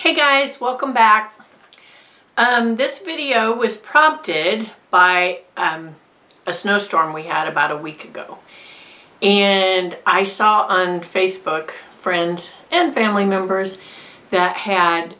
Hey guys, welcome back. This video was prompted by a snowstorm we had about a week ago. And I saw on Facebook friends and family members that had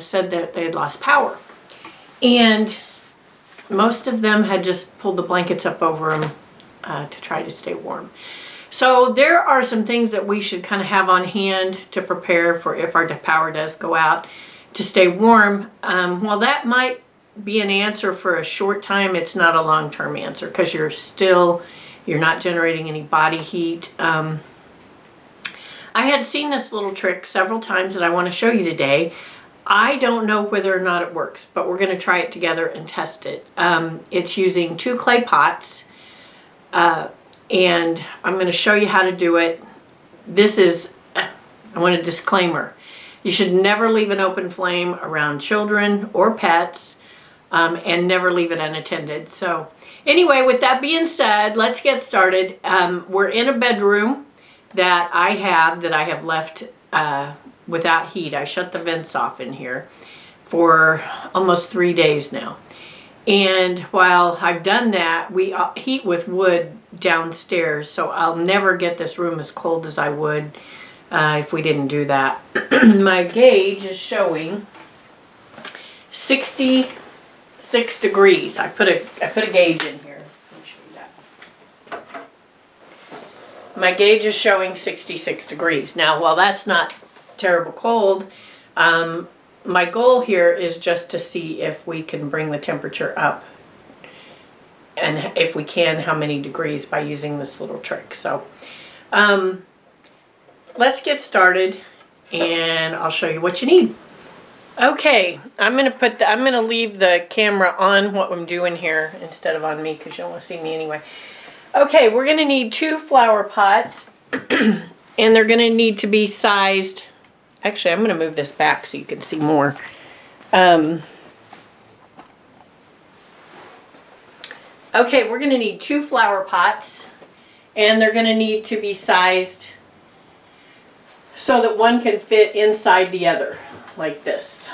said that they had lost power. And most of them had just pulled the blankets up over them to try to stay warm. So there are some things that we should kind of have on hand to prepare for if our power does go out to stay warm. Well, that might be an answer for a short time. It's not a long-term answer because you're not generating any body heat. I had seen this little trick several times that I want to show you today. I don't know whether or not it works, but we're going to try it together and test it. It's using 2 clay pots. And I'm going to show you how to do it. This is, I want a disclaimer. You should never leave an open flame around children or pets, and never leave it unattended. So anyway, with that being said, let's get started. We're in a bedroom that I have left without heat. I shut the vents off in here for almost 3 days now. And while I've done that, we heat with wood downstairs, so I'll never get this room as cold as I would if we didn't do that. My gauge is showing 66 degrees. I put a gauge in here. Let me show you that. My gauge is showing 66 degrees. Now, while that's not terrible cold, my goal here is just to see if we can bring the temperature up, and if we can, how many degrees by using this little trick. So let's get started and I'll show you what you need. Okay, I'm gonna leave the camera on what I'm doing here instead of on me because you don't want to see me anyway. Okay, we're gonna need 2 flower pots and they're gonna need to be sized. Actually, I'm going to move this back so you can see more. Okay, we're going to need 2 flower pots, and they're going to need to be sized so that one can fit inside the other, like this.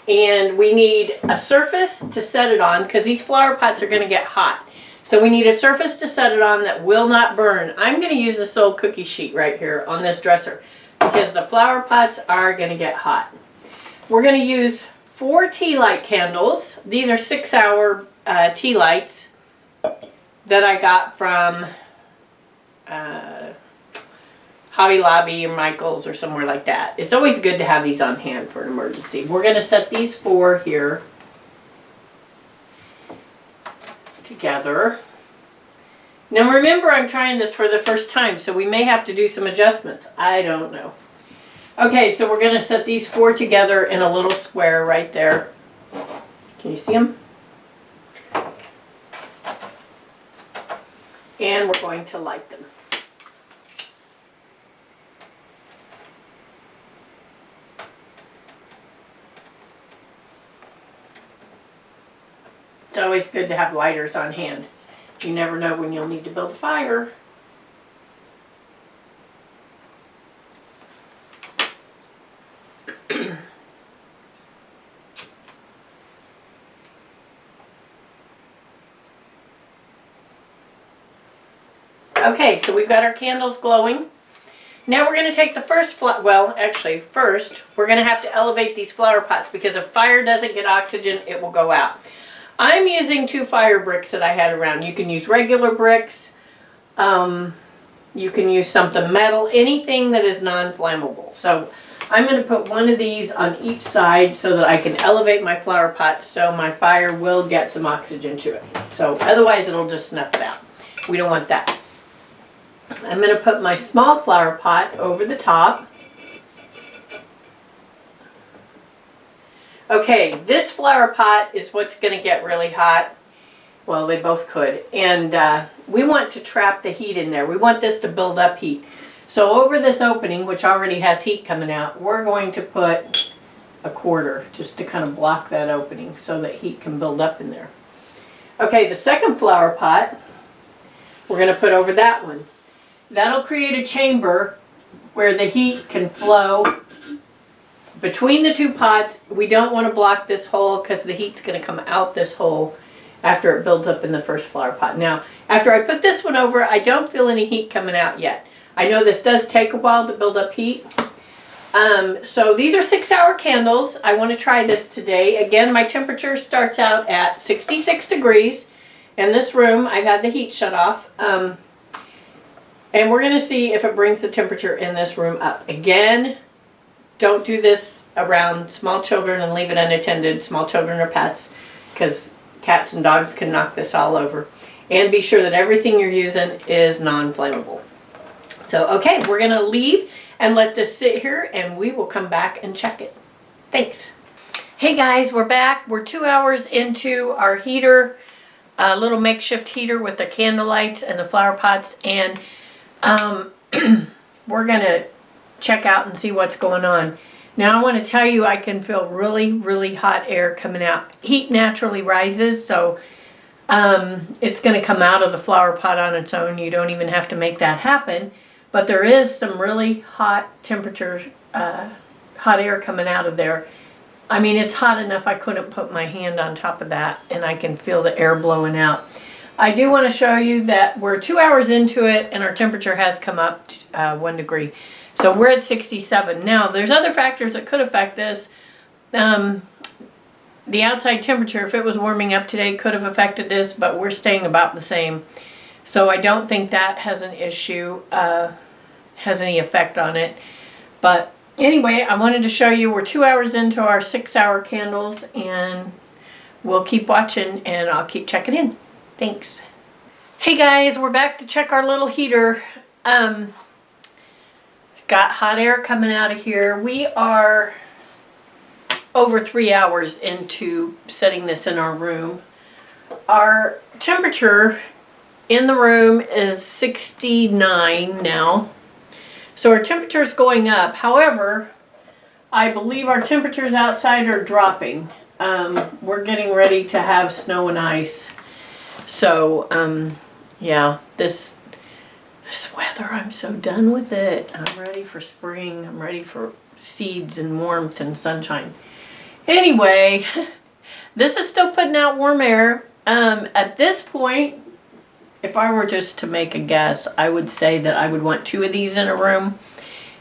And we need a surface to set it on, because these flower pots are going to get hot. So we need a surface to set it on that will not burn. I'm going to use this old cookie sheet right here on this dresser because the flower pots are going to get hot. We're going to use 4 tea light candles. These are 6-hour tea lights that I got from Hobby Lobby or Michael's or somewhere like that. It's always good to have these on hand for an emergency. We're going to set these 4 here together. Now remember, I'm trying this for the first time, so we may have to do some adjustments. I don't know. Okay, so we're going to set these 4 together in a little square right there. Can you see them? And we're going to light them. It's always good to have lighters on hand. You never know when you'll need to build a fire. Okay, so we've got our candles glowing. Now we're going to take the first first we're going to have to elevate these flower pots because if fire doesn't get oxygen, it will go out. I'm using 2 fire bricks that I had around. You can use regular bricks. You can use something metal, anything that is non-flammable. So I'm going to put one of these on each side so that I can elevate my flower pot so my fire will get some oxygen to it. So otherwise it'll just snuff it out. We don't want that. I'm going to put my small flower pot over the top. Okay, this flower pot is what's going to get really hot. Well, they both could. And we want to trap the heat in there. We want this to build up heat. So over this opening, which already has heat coming out, we're going to put a quarter just to kind of block that opening so that heat can build up in there. Okay, the second flower pot, we're going to put over that one. That'll create a chamber where the heat can flow between the two pots. We don't want to block this hole because the heat's going to come out this hole after it builds up in the first flower pot. Now, after I put this one over, I don't feel any heat coming out yet. I know this does take a while to build up heat. So these are 6-hour candles. I want to try this today. Again, my temperature starts out at 66 degrees. In this room, I've had the heat shut off. And we're going to see if it brings the temperature in this room up. Again, don't do this around small children and leave it unattended, small children or pets, because cats and dogs can knock this all over. And be sure that everything you're using is non-flammable. So, okay, we're going to leave and let this sit here, and we will come back and check it. Thanks. Hey guys, we're back. We're 2 hours into our heater, a little makeshift heater with the candle lights and the flower pots, and we're going to check out and see what's going on. Now I want to tell you, I can feel really, really hot air coming out. Heat naturally rises, so it's going to come out of the flower pot on its own. You don't even have to make that happen. But there is some really hot temperature, hot air coming out of there. I mean, it's hot enough I couldn't put my hand on top of that, and I can feel the air blowing out. I do want to show you that we're 2 hours into it, and our temperature has come up 1 degree. So we're at 67. Now, there's other factors that could affect this. The outside temperature, if it was warming up today, could have affected this, but we're staying about the same. So I don't think that has an issue, has any effect on it. But anyway, I wanted to show you we're 2 hours into our 6-hour candles, and we'll keep watching, and I'll keep checking in. Thanks. Hey guys, we're back to check our little heater. Got hot air coming out of here. We are over 3 hours into setting this in our room. Our temperature in the room is 69 now. So our temperature is going up. However, I believe our temperatures outside are dropping. We're getting ready to have snow and ice. So, yeah, this weather, I'm so done with it. I'm ready for spring. I'm ready for seeds and warmth and sunshine. Anyway, this is still putting out warm air. At this point, if I were just to make a guess, I would say that I would want 2 of these in a room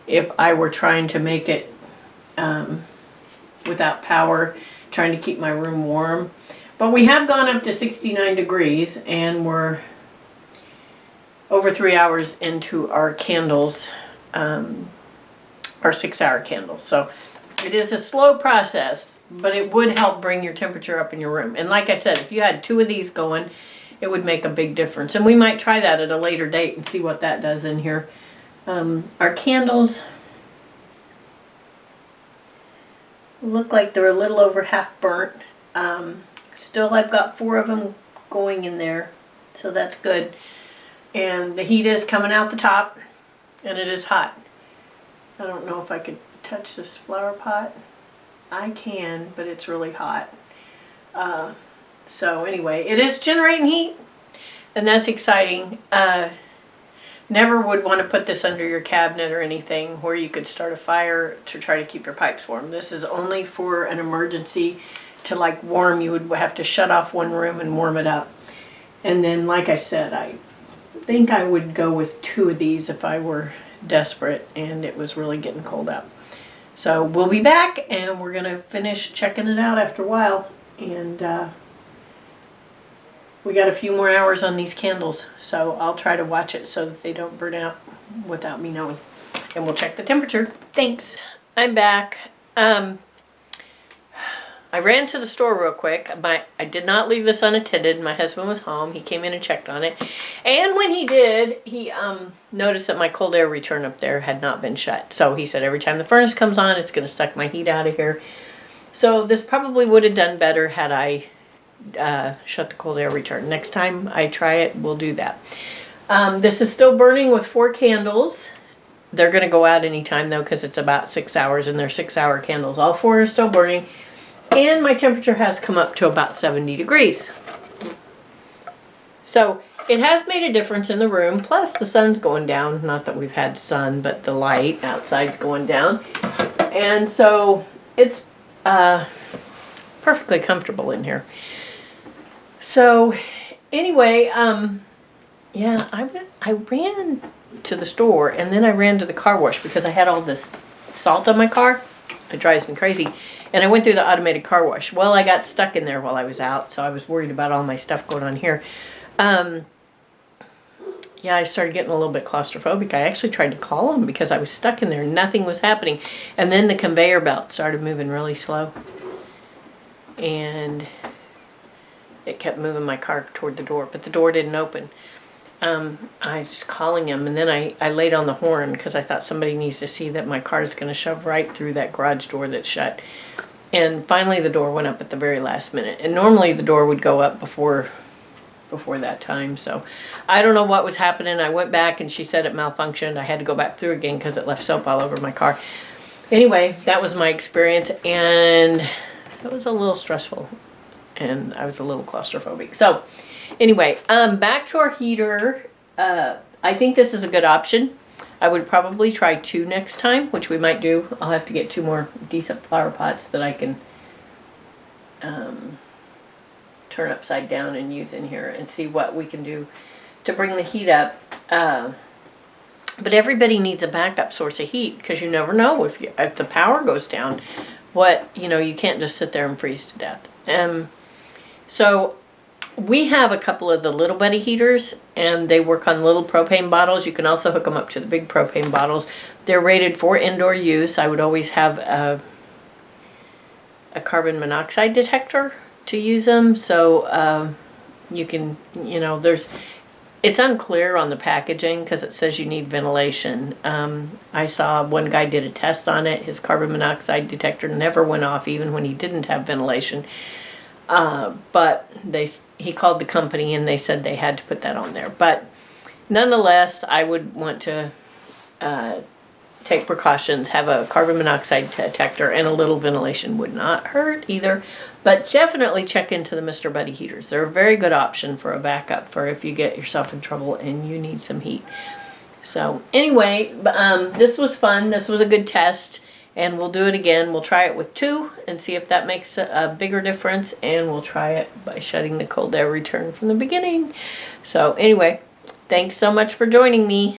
if I were trying to make it without power, trying to keep my room warm. But we have gone up to 69 degrees, and we're over 3 hours into our candles, our 6-hour candles. So it is a slow process, but it would help bring your temperature up in your room. And like I said, if you had 2 of these going, it would make a big difference. And we might try that at a later date and see what that does in here. Our candles look like they're a little over half burnt. Still, I've got 4 of them going in there, so that's good. And the heat is coming out the top, and it is hot. I don't know if I could touch this flower pot. I can, but it's really hot. So anyway, it is generating heat, and that's exciting. Never would want to put this under your cabinet or anything where you could start a fire to try to keep your pipes warm. This is only for an emergency. To like warm, you would have to shut off one room and warm it up. And then, like I said, I think I would go with 2 of these if I were desperate and it was really getting cold out. So we'll be back, and we're going to finish checking it out after a while. And we got a few more hours on these candles, so I'll try to watch it so that they don't burn out without me knowing. And we'll check the temperature. Thanks. I'm back. I ran to the store real quick. I did not leave this unattended. My husband was home. He came in and checked on it. And when he did, he noticed that my cold air return up there had not been shut. So he said every time the furnace comes on, it's going to suck my heat out of here. So this probably would have done better had I shut the cold air return. Next time I try it, we'll do that. This is still burning with 4 candles. They're going to go out anytime, though, because it's about 6 hours, and they're 6-hour candles. All 4 are still burning. And my temperature has come up to about 70 degrees. So it has made a difference in the room. Plus the sun's going down. Not that we've had sun, but the light outside's going down. And so it's perfectly comfortable in here. So anyway, yeah, I ran to the store and then I ran to the car wash because I had all this salt on my car. It drives me crazy. And I went through the automated car wash. Well, I got stuck in there while I was out, so I was worried about all my stuff going on here. Yeah, I started getting a little bit claustrophobic. I actually tried to call them because I was stuck in there. Nothing was happening. And then the conveyor belt started moving really slow. And it kept moving my car toward the door, but the door didn't open. I was calling him, and then I laid on the horn because I thought somebody needs to see that my car's going to shove right through that garage door that's shut. And finally the door went up at the very last minute. And normally the door would go up before that time. So I don't know what was happening. I went back and she said it malfunctioned. I had to go back through again because it left soap all over my car. Anyway, that was my experience, and it was a little stressful. And I was a little claustrophobic. So anyway, back to our heater. I think this is a good option. I would probably try 2 next time, which we might do. I'll have to get 2 more decent flower pots that I can turn upside down and use in here and see what we can do to bring the heat up. But everybody needs a backup source of heat because you never know if the power goes down. You can't just sit there and freeze to death. So we have a couple of the little buddy heaters, and they work on little propane bottles. You can also hook them up to the big propane bottles. They're rated for indoor use. I would always have a carbon monoxide detector to use them. So you can, it's unclear on the packaging because it says you need ventilation. I saw one guy did a test on it. His carbon monoxide detector never went off even when he didn't have ventilation. But he called the company and they said they had to put that on there. But nonetheless, I would want to take precautions, have a carbon monoxide detector, and a little ventilation would not hurt either. But definitely check into the Mr. Buddy heaters. They're a very good option for a backup for if you get yourself in trouble and you need some heat. So anyway, this was fun. This was a good test. And we'll do it again. We'll try it with 2 and see if that makes a bigger difference. And we'll try it by shutting the cold air return from the beginning. So anyway, thanks so much for joining me.